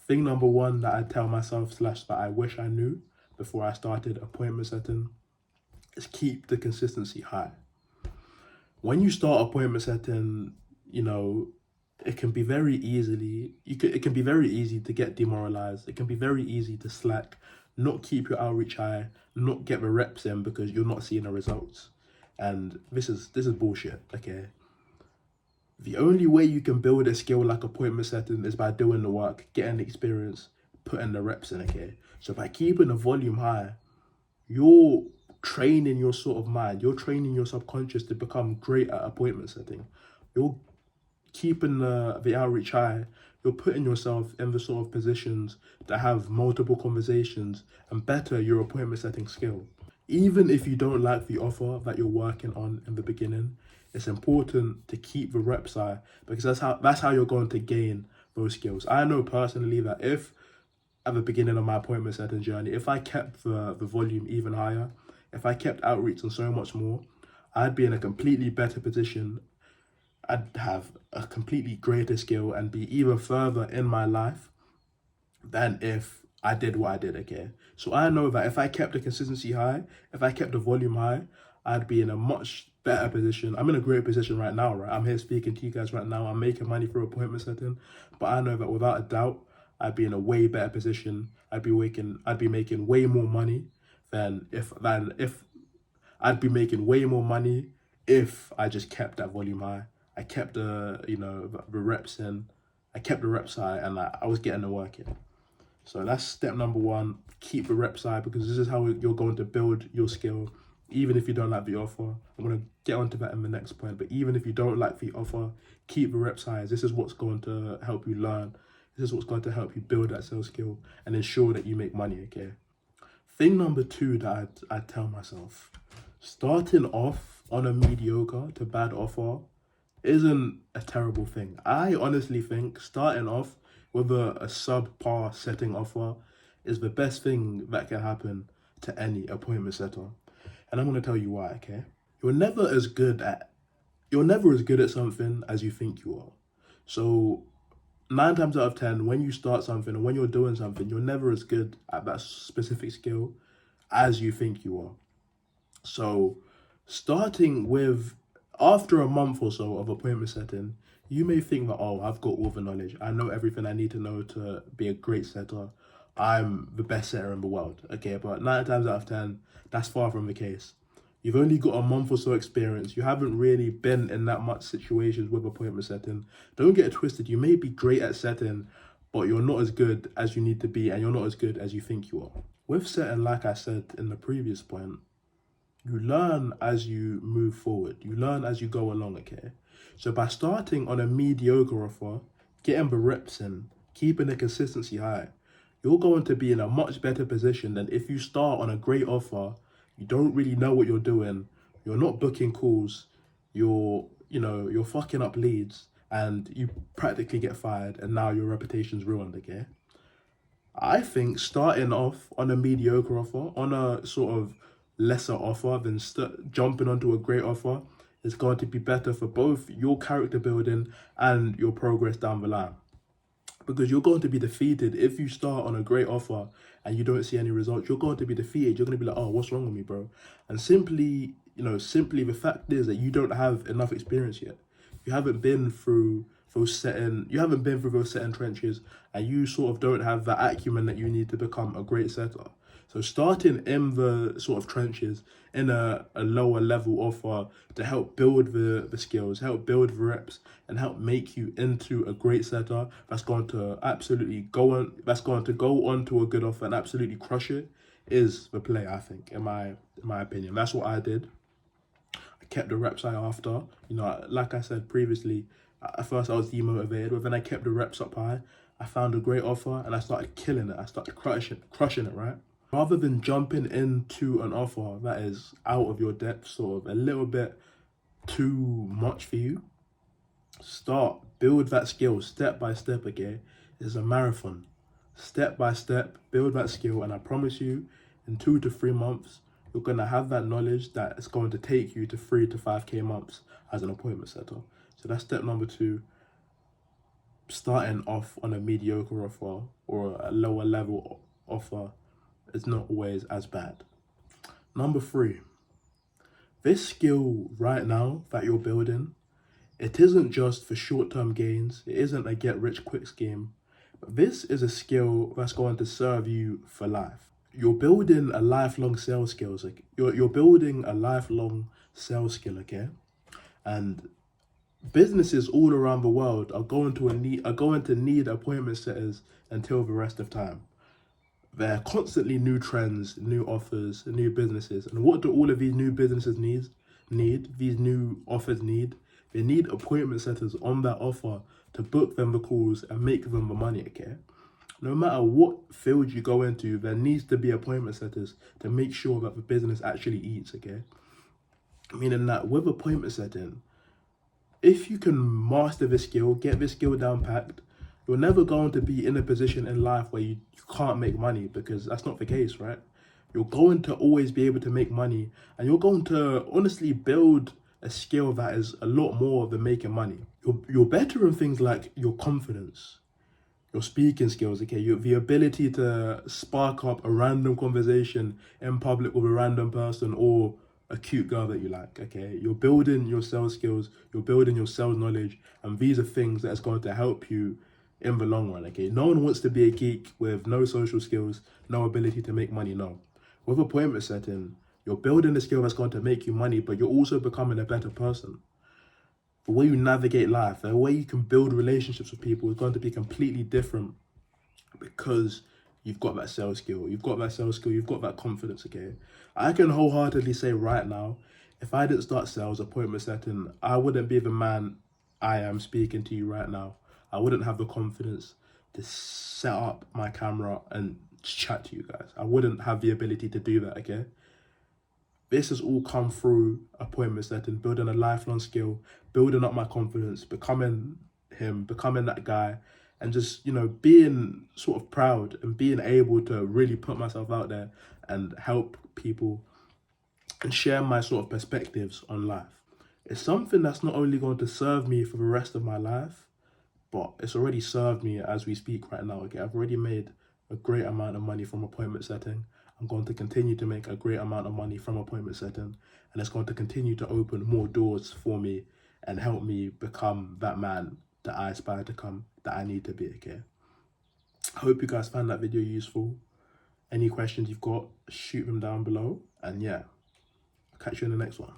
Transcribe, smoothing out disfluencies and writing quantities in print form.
Thing number one that I tell myself slash that I wish I knew before I started appointment setting is keep the consistency high. When you start appointment setting, you know, it can be very easy to get demoralized. It can be very easy to slack, not keep your outreach high, not get the reps in because you're not seeing the results. And this is bullshit, okay? The only way you can build a skill like appointment setting is by doing the work, getting the experience, putting the reps in, okay? So by keeping the volume high, you're training your sort of mind, you're training your subconscious to become great at appointment setting. You're keeping the outreach high, you're putting yourself in the sort of positions to have multiple conversations and better your appointment setting skill. Even if you don't like the offer that you're working on in the beginning, it's important to keep the reps high because that's how you're going to gain those skills. I know personally that if at the beginning of my appointment setting journey, if I kept the volume even higher, if I kept outreach and so much more, I'd be in a completely better position. I'd have a completely greater skill and be even further in my life than if I did what I did, okay? So I know that if I kept the consistency high, if I kept the volume high, I'd be in a much better position. I'm in a great position right now, right? I'm here speaking to you guys right now. I'm making money for appointment setting, but I know that without a doubt, I'd be in a way better position. I'd be making way more money than if I'd be making way more money if I just kept that volume high. I kept the reps in, I kept the reps high, and I was getting the work in. So that's step number one. Keep the reps high because this is how you're going to build your skill. Even if you don't like the offer, I'm gonna get onto that in the next point. But even if you don't like the offer, keep the reps high. This is what's going to help you learn. This is what's going to help you build that sales skill and ensure that you make money. Okay. Thing number two that I tell myself: starting off on a mediocre to bad offer isn't a terrible thing. I honestly think starting off with a subpar setting offer is the best thing that can happen to any appointment setter. And I'm gonna tell you why, okay? You're never as good at you're never as good at something as you think you are. So 9 times out of 10, when you start something and when you're doing something, you're never as good at that specific skill as you think you are. So starting with after a month or so of appointment setting, you may think that, oh, I've got all the knowledge. I know everything I need to know to be a great setter. I'm the best setter in the world. Okay, but 9 times out of 10, that's far from the case. You've only got a month or so experience. You haven't really been in that much situations with appointment setting. Don't get it twisted. You may be great at setting, but you're not as good as you need to be, and you're not as good as you think you are. With setting, like I said in the previous point, you learn as you move forward. You learn as you go along, okay? So by starting on a mediocre offer, getting the reps in, keeping the consistency high, you're going to be in a much better position than if you start on a great offer, you don't really know what you're doing, you're not booking calls, you're fucking up leads, and you practically get fired, and now your reputation's ruined, okay? I think starting off on a mediocre offer, on a sort of lesser offer, than jumping onto a great offer is going to be better for both your character building and your progress down the line. Because you're going to be defeated if you start on a great offer and you don't see any results. You're going to be defeated. You're going to be like, oh, what's wrong with me, bro? And simply the fact is that you don't have enough experience yet. You haven't been through you haven't been through those setting trenches, and you sort of don't have the acumen that you need to become a great setter. So starting in the sort of trenches in a lower level offer to help build the skills, help build the reps, and help make you into a great setter that's going to go on to a good offer and absolutely crush it is the play, I think, in my opinion. That's what I did. I kept the reps high after. Like I said previously, at first I was demotivated, but then I kept the reps up high. I found a great offer and I started killing it. I started crushing it, right? Rather than jumping into an offer that is out of your depth, sort of a little bit too much for you, build that skill step by step, okay? It's a marathon. Step by step, build that skill, and I promise you, in 2 to 3 months, you're gonna have that knowledge that it's going to take you to 3 to 5K months as an appointment setter. So that's step number two. starting off on a mediocre offer or a lower level offer is not always as bad. Number 3, this skill right now that you're building, it isn't just for short-term gains. It isn't a get-rich-quick scheme. But this is a skill that's going to serve you for life. You're building a lifelong sales skills. Like you're building a lifelong sales skill, okay? And businesses all around the world are going to need appointment setters until the rest of time. There are constantly new trends, new offers, new businesses. And what do all of these new businesses need? These new offers need? They need appointment setters on that offer to book them the calls and make them the money, okay? No matter what field you go into, there needs to be appointment setters to make sure that the business actually eats, okay? Meaning that with appointment setting, if you can master this skill, get this skill down packed, you're never going to be in a position in life where you can't make money, because that's not the case, right? You're going to always be able to make money, and you're going to honestly build a skill that is a lot more than making money. You're better in things like your confidence, your speaking skills, okay? The ability to spark up a random conversation in public with a random person or a cute girl that you like, okay? You're building your sales skills, you're building your sales knowledge, and these are things that's going to help you in the long run, okay? No one wants to be a geek with no social skills, no ability to make money, no. With appointment setting, you're building a skill that's going to make you money, but you're also becoming a better person. The way you navigate life, the way you can build relationships with people is going to be completely different because you've got that sales skill, you've got that confidence, okay? I can wholeheartedly say right now, if I didn't start sales appointment setting, I wouldn't be the man I am speaking to you right now. I wouldn't have the confidence to set up my camera and chat to you guys. I wouldn't have the ability to do that, okay? This has all come through appointment setting, building a lifelong skill, building up my confidence, becoming that guy, and just, being sort of proud and being able to really put myself out there and help people and share my sort of perspectives on life. It's something that's not only going to serve me for the rest of my life, but it's already served me as we speak right now, okay? I've already made a great amount of money from appointment setting. I'm going to continue to make a great amount of money from appointment setting, and it's going to continue to open more doors for me and help me become that man that I aspire to come, that I need to be, okay? I hope you guys found that video useful. Any questions you've got, shoot them down below, and yeah, I'll catch you in the next one.